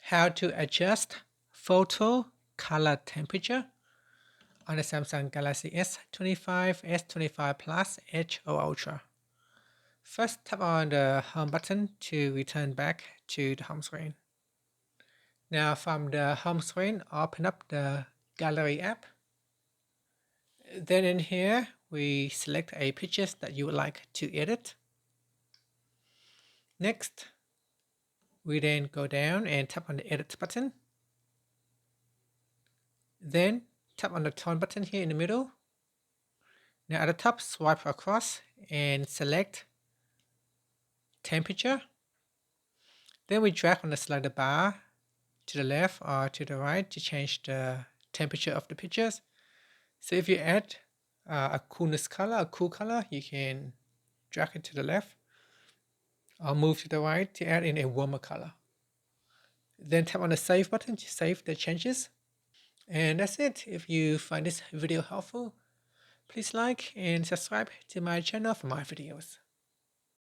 how to adjust photo color temperature on the Samsung Galaxy S25, S25 Plus, Edge or Ultra. First, tap on the home button to return back to the home screen. Now from the home screen, open up the Gallery app. Then in here, we select a picture that you would like to edit. Next, we then go down and tap on the edit button. Then tap on the tone button here in the middle. Now at the top, swipe across and select temperature. Then we drag on the slider bar to the left or to the right to change the temperature of the pictures. So if you add a coolness color, a cool color, you can drag it to the left or move to the right to add in a warmer color. Then tap on the save button to save the changes. And that's it. If you find this video helpful, please like and subscribe to my channel for my videos.